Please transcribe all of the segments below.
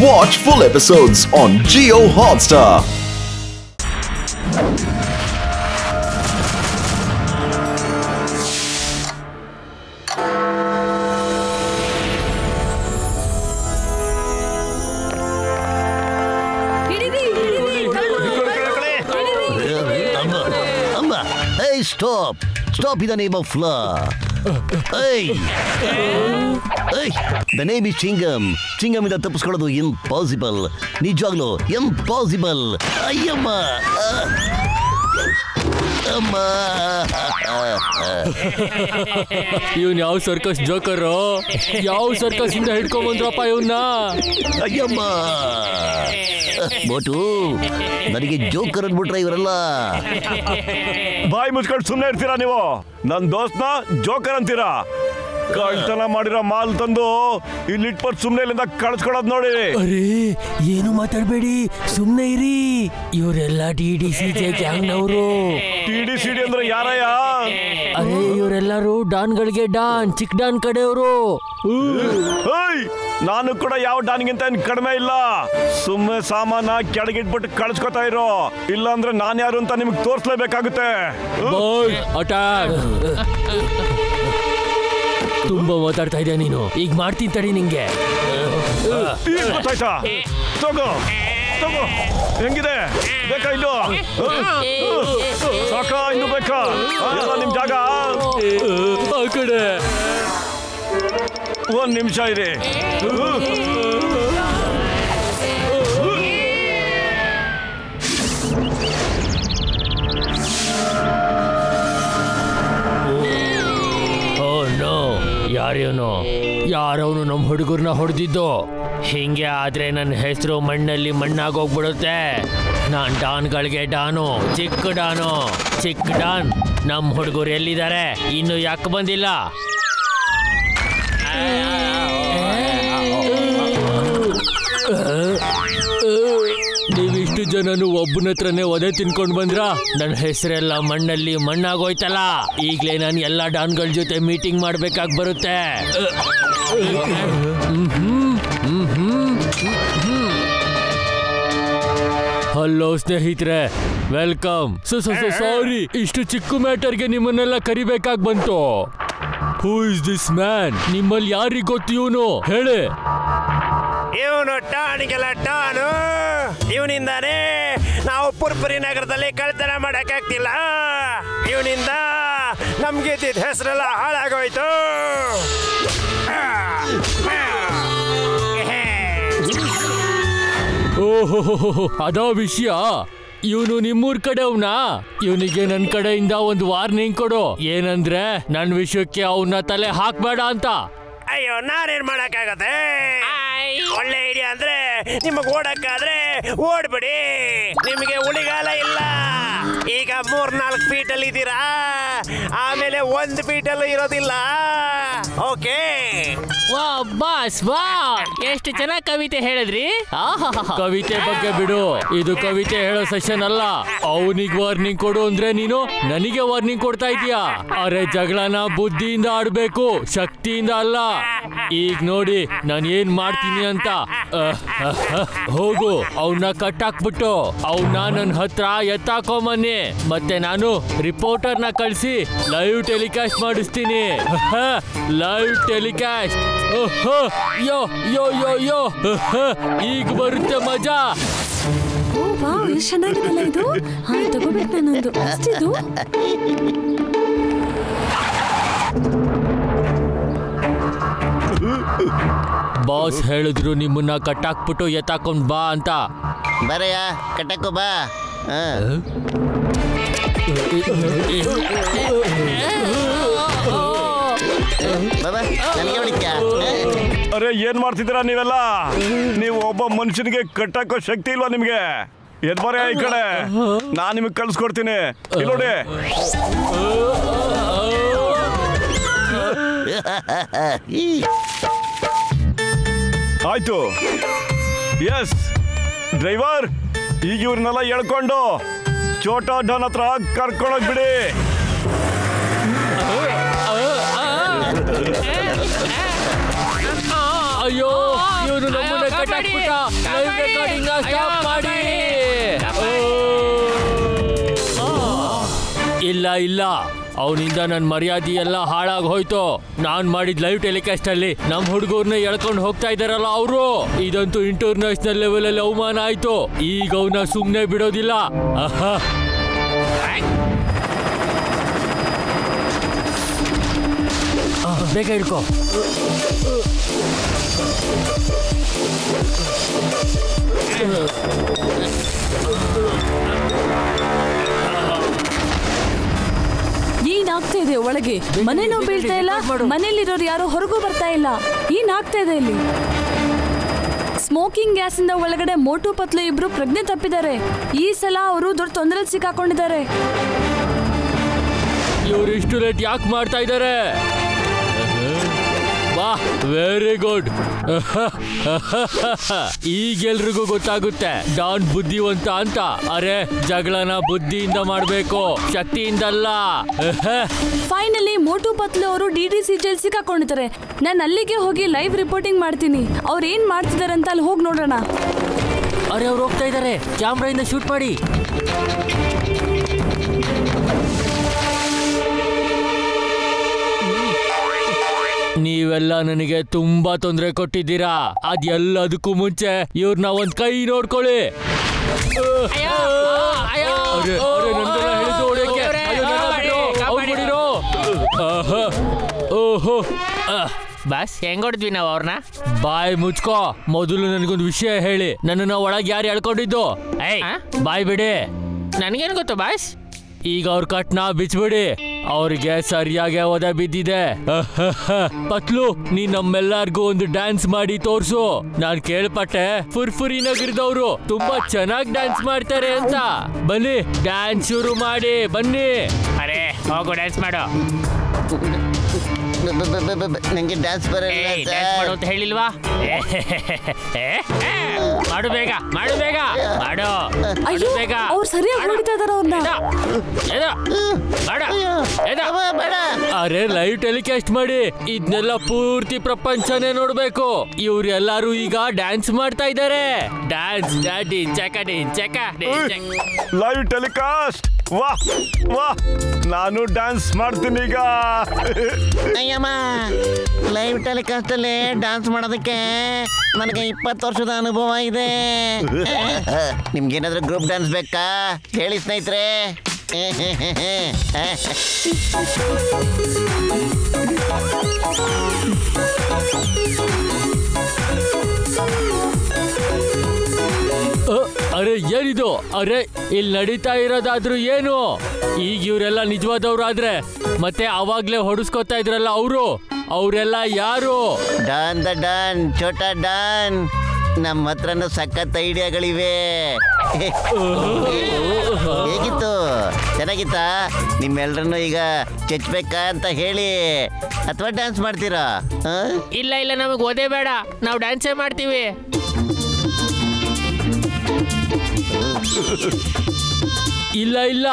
Watch full episodes on Jio Hotstar. Hey, stop! Stop in the name of law. Hey! Hey! The name is Chingam. Chingam ಇಂದ ತಪ್ಪಿಸ್ಕೊಳ್ಳೋದು impossible. ನಿಜವಾಗ್ಲೂ impossible. ಅಯ್ಯಮ್ಮ! ಅಮ್ಮ! ಇವನ್ ಯಾವ circus ಜೋಕರು? ಯಾವ circus ಇಂದ ಹಿಡ್ಕೊಂಡ್ ಬಂದ್ರಪ್ಪ ಇವನ್ನ? ಅಯ್ಯಮ್ಮ! Boat ನನಗೆ ಜೋಕರ್ ಅಂದ್ಬಿಟ್ರೆ ಇವರೆಲ್ಲ. ಬಾಯಿ ಮುಚ್ಕೊಂಡು ಸುಮ್ಮನೆ ಇರ್ತೀರಾ ನೀವು? ನನ್ನ ದೋಸ್ತ್ನ ಜೋಕರ್ ಅಂತೀರಾ? ಕಳ್ತನ ಮಾಡಿರೋ ಮಾಲ್ ತಂದು ಇಲ್ಲಿ ಇಟ್ಬಿಟ್ಟು ಸುಮ್ಮನೆ ಇಲ್ಲಿಂದ ಕಳ್ಸ್ಕೊಳೋದ್ ನೋಡಿ. ಅರೇ ಏನು ಮಾತಾಡ್ಬೇಡಿ, ಸುಮ್ನೆ ಇರಿ. ಇವರೆಲ್ಲ TDCJ ಗ್ಯಾಂಗ್ನವರು. TDCD ಅಂದ್ರೆ ಯಾರಯ್ಯ? ಅರೇ ಇವರೆಲ್ಲರೂ ಡಾನ್ಗಳಿಗೆ ಡಾನ್, ಚಿಕ್ ಡಾನ್ ಕಡೆಯವರು. ನಾನು ಕೂಡ ಯಾವ ಡಾನ್ಗಿಂತ ಕಡಿಮೆ ಇಲ್ಲ. ಸುಮ್ಮನೆ ಸಾಮಾನ ಕೆಳಗಿಟ್ಬಿಟ್ಟು ಕಳ್ಸ್ಕೊತಾ ಇರೋ, ಇಲ್ಲ ಅಂದ್ರೆ ನಾನು ಯಾರು ಅಂತ ನಿಮ್ಗೆ ತೋರ್ಸ್ಲೇಬೇಕಾಗುತ್ತೆ. ಅಟ್ಯಾಕ್! ತುಂಬಾ ಮಾತಾಡ್ತಾ ಇದೆಯಾ ನೀನು. ಈಗ ಮಾಡ್ತೀನಿ ತಡಿ ನಿಂಗೆ. ಗೊತ್ತಾಯ್ತಾ? ತಗೋ ತಗೋ. ಹೆಂಗಿದೆ? ಬೇಕಾ ಇನ್ನು? ಸಾಕಾ ಇನ್ನು ಬೇಕಾ? ನಿಮ್ ಜಾಗ ಆ ಕಡೆ. ಒಂದ್ ನಿಮಿಷ ಇರಿ. ಯಾರವನು ನಮ್ಮ ಹುಡುಗರ್ನ ಹೊಡೆದಿದ್ದು? ಹಿಂಗೆ ಆದ್ರೆ ನನ್ನ ಹೆಸರು ಮಣ್ಣಲ್ಲಿ ಮಣ್ಣಾಗೋಗ್ಬಿಡುತ್ತೆ. ನಾನ್ ಡಾನ್ಗಳಿಗೆ ಡಾನು, ಚಿಕ್ಕ ಡಾನು. ಚಿಕ್ಕ ಡಾನ್ ನಮ್ಮ ಹುಡುಗರು ಎಲ್ಲಿದ್ದಾರೆ? ಇನ್ನು ಯಾಕೆ ಬಂದಿಲ್ಲ? ನೀವಿಷ್ಟು ಜನನು ಒಬ್ಬನ ಹತ್ರನೇ ಒದೆ ತಿನ್ಕೊಂಡ್ ಬಂದ್ರ? ನನ್ನ ಹೆಸರೆಲ್ಲ ಮಣ್ಣಲ್ಲಿ ಮಣ್ಣಾಗೋಯ್ತಲ್ಲ. ಈಗ್ಲೇ ನಾನು ಎಲ್ಲಾ ಡಾನ್ಗಳ ಜೊತೆ ಮೀಟಿಂಗ್ ಮಾಡ್ಬೇಕಾಗಿ ಬರುತ್ತೆ. ಹಲೋ ಸ್ನೇಹಿತರೆ, ವೆಲ್ಕಮ್. ಸಾರಿ, ಇಷ್ಟು ಚಿಕ್ಕ ಮ್ಯಾಟರ್ಗೆ ನಿಮ್ಮನ್ನೆಲ್ಲ ಕರಿಬೇಕಾಗಿ ಬಂತು. Who is this man? ನಿಮ್ಮಲ್ಲಿ ಯಾರಿಗೆ ಗೊತ್ತು ಇವನು? ಹೇಳಿ. ಇವನು ಟಾನಿಗೆಲ್ಲ ಟಾನು. ಇವನಿಂದಾನೇ ನಾವು ಪುರ್ಪುರಿ ನಗರದಲ್ಲಿ ಕಳ್ತನ ಮಾಡಕ್ಕಾಗ್ತಿಲ್ಲ. ಇವನಿಂದ ನಮ್ಗೆ ಹೆಸರೆಲ್ಲ ಹಾಳಾಗೋಯ್ತು. ಓಹೋ, ಅದಾ ವಿಷಯ. ಇವನು ನಿಮ್ಮೂರ್ ಕಡೆ ಅವನಾ? ಇವನಿಗೆ ನನ್ ಕಡೆಯಿಂದ ಒಂದು ವಾರ್ನಿಂಗ್ ಕೊಡು. ಏನಂದ್ರೆ ನನ್ ವಿಷಯಕ್ಕೆ ಅವನ ತಲೆ ಹಾಕ್ಬೇಡ ಅಂತ. ಅಯ್ಯೋ, ನಾನೇನ್ ಮಾಡಕ್ಕಾಗತ್ತೆ? ಒಳ್ಳೆ ಐಡಿಯಾ ಅಂದ್ರೆ ನಿಮಗ್ ಓಡಕ್ಕಾದ್ರೆ ಓಡ್ಬಿಡಿ. ನಿಮಗೆ ಉಳಿಗಾಲ ಇಲ್ಲ. ಈಗ 3-4 ಫೀಟ್ ಅಲ್ಲಿ ಇದ್ದೀರಾ, ಆಮೇಲೆ 1 ಫೀಟ್ ಅಲ್ಲೂ ಇರೋದಿಲ್ಲ. ಓಕೆ? ವಾ ಬಾಸ್, ವಾ ಎಷ್ಟು ಚೆನ್ನಾಗಿ ಕವಿತೆ ಹೇಳಿದ್ರಿ. ಕವಿತೆ ಬಗ್ಗೆ ಬಿಡು, ಇದು ಕವಿತೆ ಹೇಳೋ ಸೆಷನ್ ಅಲ್ಲ. ಅವನಿಗೆ ವಾರ್ನಿಂಗ್ ಕೊಡು ಅಂದ್ರೆ ನೀನು ನನಗೆ ವಾರ್ನಿಂಗ್ ಕೊಡ್ತಾ ಇದೀಯಾ? ಅರೆ, ಜಗಳನ ಬುದ್ಧಿಯಿಂದ ಆಡ್ಬೇಕು, ಶಕ್ತಿಯಿಂದ ಅಲ್ಲ. ಈಗ ನೋಡಿ ನಾನು ಏನ್ ಮಾಡ್ತೀನಿ ಅಂತ. ಹೋಗು, ಅವನ್ನ ಕಟ್ಟಾಕ್ಬಿಟ್ಟು ಅವನ್ನ ನನ್ನ ಹತ್ರ ಎತ್ತಾಕೊಂಬನ್ನಿ. ಮತ್ತೆ ನಾನು ರಿಪೋರ್ಟರ್ನ ಕಳಿಸಿ ಲೈವ್ ಟೆಲಿಕಾಸ್ಟ್ ಮಾಡಿಸ್ತೀನಿ. Live telecast. ಯೋ ಯೋ ಯೋ ಯೋ, ಈಗ ಬರುತ್ತೆ ಮಜಾ. ಚೆನ್ನಾಗಿದೆಲ್ಲ ಇದು. ತಗೋಬೇಕು ನಾನೊಂದು. ಅಷ್ಟಿದು ಬಾಸ್ ಹೇಳಿದ್ರು ನಿಮ್ಮನ್ನ ಕಟ್ಟಾಕ್ಬಿಟ್ಟು ಎತ್ತಾಕೊಂಡ್ ಬಾ ಅಂತ. ಬರಯ್ಯ, ಕಟ್ಟಕ್ಕೋ ಬಾ. ಅರೆ, ಏನ್ ಮಾಡ್ತಿದ್ದೀರಾ ನೀವೆಲ್ಲ? ನೀವು ಒಬ್ಬ ಮನುಷ್ಯನಿಗೆ ಕಟ್ಟಾಕೋ ಶಕ್ತಿ ಇಲ್ವಾ ನಿಮ್ಗೆ? ಎದ್ ಬರ ಈ ಕಡೆ, ನಾನ್ ನಿಮಗ್ ಕಳ್ಸ್ಕೊಡ್ತೀನಿ. ನೋಡಿ. ಆಯ್ತು. ಎಸ್ ಡ್ರೈವರ್, ಈಗ ಇವ್ರನ್ನೆಲ್ಲ ಎಳ್ಕೊಂಡು ಚೋಟಾ ಡಾನ್ ಹತ್ರ ಕರ್ಕೊಂಡೋಗ್ ಬಿಡಿ. ಅಯ್ಯೋ, ಇವನು ನಮ್ಮನ್ನ ಕಟ್ ಹಾಕ್ಬಿಟ್ಟ. ಲೈವ್ ರೆಕಾರ್ಡಿಂಗ್ ಸ್ಟಾಪ್ ಮಾಡಿ. ಇಲ್ಲ ಇಲ್ಲ, ಅವನಿಂದ ನನ್ನ ಮರ್ಯಾದೆ ಎಲ್ಲ ಹಾಳಾಗಿ ಹೋಯ್ತು. ನಾನ್ ಮಾಡಿದ ಲೈವ್ ಟೆಲಿಕಾಸ್ಟ್ ಅಲ್ಲಿ ನಮ್ ಹುಡುಗರ್ನ ಎಳ್ಕೊಂಡು ಹೋಗ್ತಾ ಇದಾರಲ್ಲ ಅವರು, ಇದಂತೂ ಇಂಟರ್ನ್ಯಾಷನಲ್ ಲೆವೆಲ್ ಅಲ್ಲಿ ಅವಮಾನ ಆಯ್ತು. ಈಗ ಅವನ ಸುಮ್ನೆ ಬಿಡೋದಿಲ್ಲ. ಬೇಗ ಹಿಡ್ಕೋ. ಏನಾಗ್ತಾ ಇದೆ ಒಳಗೆ? ಮನೇನೂ ಬೀಳ್ತಾ ಇಲ್ಲ, ಮನೇಲಿರೋರು ಯಾರು ಹೊರಗೂ ಬರ್ತಾ ಇಲ್ಲ. ಏನಾಗ್ತಾ ಇದೆ ಇಲ್ಲಿ? ಸ್ಮೋಕಿಂಗ್ ಗ್ಯಾಸ್ ಇಂದ ಒಳಗಡೆ ಮೋಟು ಪತ್ಲು ಇಬ್ರು ಪ್ರಜ್ಞೆ ತಪ್ಪಿದ್ದಾರೆ. ಈ ಸಲ ಅವರು ದೊಡ್ಡ ತೊಂದರೆ ಸಿಕ್ಕಾಕೊಂಡಿದ್ದಾರೆ. ಇವ್ರು ಇಷ್ಟು ಲೇಟ್ ಯಾಕೆ ಮಾಡ್ತಾ ಇದ್ದಾರೆ? ವಾಹ್, ವೆರಿ ಗುಡ್. ಈಗ ಎಲ್ರಿಗೂ ಗೊತ್ತಾಗುತ್ತೆ ಡಾನ್ ಬುದ್ಧಿವಂತ ಅಂತ. ಅರೆ, ಜಗಳನ ಬುದ್ಧಿಯಿಂದ ಮಾಡ್ಬೇಕು, ಶಕ್ತಿಯಿಂದಲ್ಲ. ಫೈನಲಿ ಮೋಟು ಪತ್ಲು ಅವರು DDC ಜೈಲ್ ಸಿಕ್ಕಾಕೊಂಡಿದ್ದಾರೆ. ನಾನು ಅಲ್ಲಿಗೆ ಹೋಗಿ ಲೈವ್ ರಿಪೋರ್ಟಿಂಗ್ ಮಾಡ್ತೀನಿ. ಅವ್ರು ಏನ್ ಮಾಡ್ತಿದ್ದಾರೆ ಅಂತ ಅಲ್ಲಿ ಹೋಗಿ ನೋಡೋಣ. ಅರೆ, ಅವ್ರು ಹೋಗ್ತಾ ಇದ್ದಾರೆ. ಕ್ಯಾಮ್ರಾಯಿಂದ ಶೂಟ್ ಮಾಡಿ. ನೀವೆಲ್ಲ ನನಗೆ ತುಂಬಾ ತೊಂದರೆ ಕೊಟ್ಟಿದ್ದೀರಾ. ಅದೆಲ್ಲದಕ್ಕೂ ಮುಂಚೆ ಇವ್ರನ್ನ ಒಂದ್ ಕೈ ನೋಡ್ಕೊಳ್ಳಿ. ಓಹೋ, ಬಸ್ ಹೆಂಗ್ ಹೊಡೆದ್ವಿ ನಾವು ಅವ್ರನ್ನ? ಬಾಯ್ ಮುಚ್ಕೋ. ಮೊದಲು ನನಗೊಂದು ವಿಷಯ ಹೇಳಿ, ನನ್ನನ್ನ ಒಳಗೆ ಯಾರು ಎಳ್ಕೊಂಡಿದ್ದು? ಬಾಯ್ ಬಿಡಿ. ನನ್ಗೇನು ಗೊತ್ತು ಬಾಸ್? ಈಗ ಅವ್ರ ಕಟ್ನ ಬಿಚ್ಬಿಡಿ. ಅವ್ರಿಗೆ ಸರಿಯಾಗಿ ಓದ ಬಿದ್ದಿದೆ. ಪತ್ಲು, ನೀ ನಮ್ಮೆಲ್ಲರಿಗೂ ಒಂದು ಡ್ಯಾನ್ಸ್ ಮಾಡಿ ತೋರ್ಸು. ನಾನ್ ಕೇಳ್ಪಟ್ಟೆ ಫುರ್ಫುರಿ ನಗರದವ್ರು ತುಂಬಾ ಚೆನ್ನಾಗಿ ಡ್ಯಾನ್ಸ್ ಮಾಡ್ತಾರೆ ಅಂತ. ಬನ್ನಿ, ಡ್ಯಾನ್ಸ್ ಶುರು ಮಾಡಿ. ಬನ್ನಿ. ಅರೆ, ಹೋಗು ಡ್ಯಾನ್ಸ್ ಮಾಡು. ನಂಗೆ ಡ್ಯಾನ್ಸ್ ಬರಲ್ಲ. ಡ್ಯಾನ್ಸ್ ಮಾಡು ಅಂತ ಹೇಳಿಲ್ವಾ? ಮಾಡು ಬೇಗ, ಮಾಡು ಬೇಗ, ಮಾಡು ಬೇಗ. ಅವ್ರು ಸರಿಯಾಗಿ ಹೊಡಿತಾ ಇದಾರೆ ಅವ್ರನ್ನ. ಅರೆ, ಲೈವ್ ಟೆಲಿಕಾಸ್ಟ್ ಮಾಡಿ. ಇದನ್ನೆಲ್ಲ ಪೂರ್ತಿ ಪ್ರಪಂಚನೇ ನೋಡ್ಬೇಕು. ಇವ್ರೆಲ್ಲಾರು ಈಗ ಡ್ಯಾನ್ಸ್ ಮಾಡ್ತಾ ಇದ್ದಾರೆ. Dance live telecast. ವಾಹ್ ವಾಹ್, ನಾನು ಡ್ಯಾನ್ಸ್ ಮಾಡ್ತೀನಿ ಈಗ. ಅಯ್ಯಮ್ಮ, ಲೈವ್ ಟೆಲಿಕಾಸ್ಟ್ ಅಲ್ಲಿ ಡ್ಯಾನ್ಸ್ ಮಾಡೋದಕ್ಕೆ ನನಗೆ 20 ವರ್ಷದ ಅನುಭವ ಇದೆ. ನಿಮ್ಗೇನಾದ್ರೂ ಗ್ರೂಪ್ ಡ್ಯಾನ್ಸ್ ಬೇಕಾ? ಹೇಳಿ ಸ್ನೇಹಿತರೆ. ಅರೆ, ಏನಿದು? ಅರೆ, ಇಲ್ಲಿ ನಡೀತಾ ಇರೋದಾದ್ರೂ ಏನು? ಈಗ ಇವರೆಲ್ಲ ನಿಜವಾದವ್ರಾದ್ರೆ ಮತ್ತೆ ಅವಾಗ್ಲೇ ಹೊಡಿಸ್ಕೊತಾ ಇದ್ರಲ್ಲ ಅವರೆಲ್ಲ ಯಾರು? Don the don, Chhota don. ನಮ್ಮ ಹತ್ರನೂ ಸಖತ್ ಐಡಿಯಾಗಳಿವೆ. ಹೇಗಿತ್ತು? ಚೆನ್ನಾಗಿತ್ತಾ? ನಿಮ್ಮೆಲ್ರನ್ನು ಈಗ ಚೆಚ್ಬೇಕಾ ಅಂತ ಹೇಳಿ, ಅಥವಾ ಡ್ಯಾನ್ಸ್ ಮಾಡ್ತೀರಾ? ಇಲ್ಲ ಇಲ್ಲ, ನಮಗೆ ಓದೇ ಬೇಡ, ನಾವು ಡ್ಯಾನ್ಸೇ ಮಾಡ್ತೀವಿ. ಇಲ್ಲ ಇಲ್ಲ,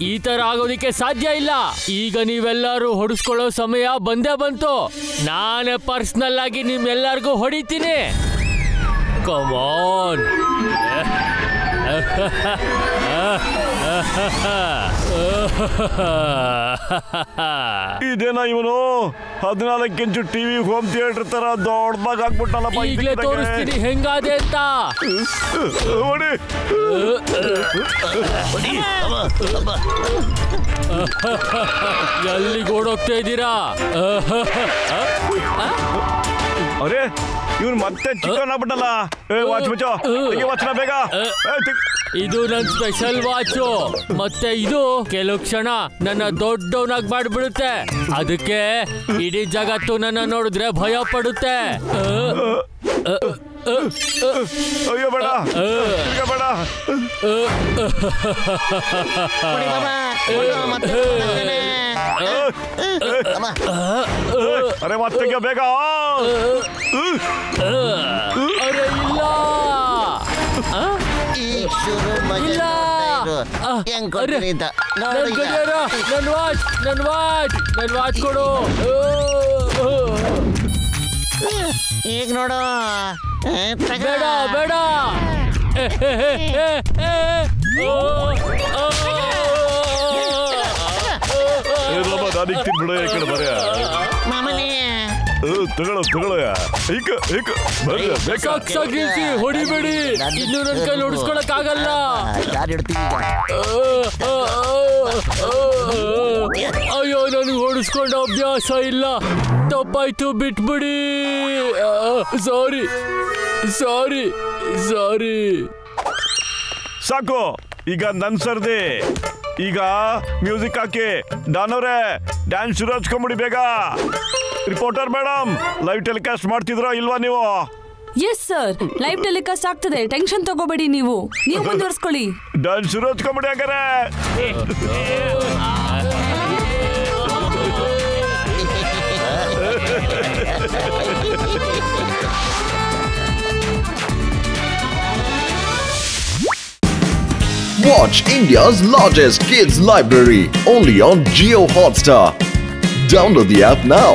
ಈ ತರ ಆಗೋದಿಕ್ಕೆ ಸಾಧ್ಯ ಇಲ್ಲ. ಈಗ ನೀವೆಲ್ಲರೂ ಹೊಡಿಸ್ಕೊಳ್ಳೋ ಸಮಯ ಬಂದೇ ಬಂತು. ನಾನೇ ಪರ್ಸನಲ್ ಆಗಿ ನಿಮ್ಮೆಲ್ಲರಿಗೂ ಹೊಡಿತೀನಿ. Come on. ಇದೇನಾ ಇವನು 14 ಇಂಚು ಟಿವಿ ಹೋಮ್ ಥಿಯೇಟರ್ ತರ ದೊಡ್ಡದಾಗ ಹಾಕ್ಬಿಟ್ಟಲ್ಲಪ್ಪ. ಈಗಲೇ ತೋರಿಸ್ತೀನಿ ಹೆಂಗಾದೆ ಅಂತ. ಎಲ್ಲಿಗೆ ಓಡೋಗ್ತಾ ಇದ್ದೀರಾ? ಅರೆ, ಇವ್ನು ಮತ್ತೆ ಚಿಕನ್ ಆಗ್ಬಿಟ್ಟಲ್ಲ. ವಾಚ್ ಮುಚ್ಚೋ, ವಾಚ್ನ ಬೇಗ. ಇದು ನನ್ನ ಸ್ಪೆಷಲ್ ವಾಚು. ಮತ್ತೆ ಇದು ಕೆಲವು ಕ್ಷಣ ನನ್ನ ದೊಡ್ಡವನಾಗಿ ಮಾಡ್ಬಿಡುತ್ತೆ. ಅದಕ್ಕೆ ಇಡೀ ಜಗತ್ತು ನನ್ನ ನೋಡಿದ್ರೆ ಭಯ ಪಡುತ್ತೆ. ಅಯ್ಯೋ ಬೇಡ, ಬೇಡ. ಅರೆ, ಮತ್ತೆ ಬೇಗ. ಅರೆ ಇಲ್ಲ, ಇಲ್ಲ. ನನ್ ವಾಚ್ ಕೊಡು. ಈಗ ನೋಡು, ಬೇಡ ಬೇಡ ನಾನೀಗ ತಿನ್ಬಿಡ ಈ ಕಡೆ ಬರ ತಗೊಳ್ಳೋ ಸಾಗಿಸಿ ಹೊಡಿಬೇಡಿ, ಇನ್ನು ನನ್ನ ಕೈ ಹೊಡಿಸ್ಕೊಳಕ್ ಆಗಲ್ಲ. ಅಯ್ಯೋ ನನಗೆ ಹೊಡಿಸ್ಕೊಂಡ ಅಭ್ಯಾಸ ಇಲ್ಲ, ತಪ್ಪಾಯ್ತು ಬಿಟ್ಬಿಡಿ. ಸಾರಿ ಸಾರಿ ಸಾರಿ. ಸಾಕು, ಈಗ ನನ್ ಸರ್ದಿ. ಈಗ ಮ್ಯೂಸಿಕ್ ಹಾಕಿ ಡಾನ್ ಅವ್ರೆ ಡ್ಯಾನ್ಸ್ ಶುರು ಹಚ್ಕೊಂಬಿಡಿ ಬೇಗ. ರಿಪೋರ್ಟರ್ ಮೇಡಮ್, ಲೈವ್ ಟೆಲಿಕಾಸ್ಟ್ ಮಾಡ್ತಿದ್ರಾ ಇಲ್ವಾ ನೀವು? ಎಸ್ ಸರ್, ಲೈವ್ ಟೆಲಿಕಾಸ್ಟ್ ಆಗ್ತದೆ, ಟೆನ್ಷನ್ ತಗೋಬೇಡಿ. ನೀವು ಮುಂದುವರ್ಸ್ಕೊಳ್ಳಿ. ಡ್ಯಾನ್ಸ್ ಶುರು ಹಚ್ಕೊಂಬಿಡಿ ಹಾಗಾರೆ. Watch India's largest kids library only on Jio Hotstar. Download the app now.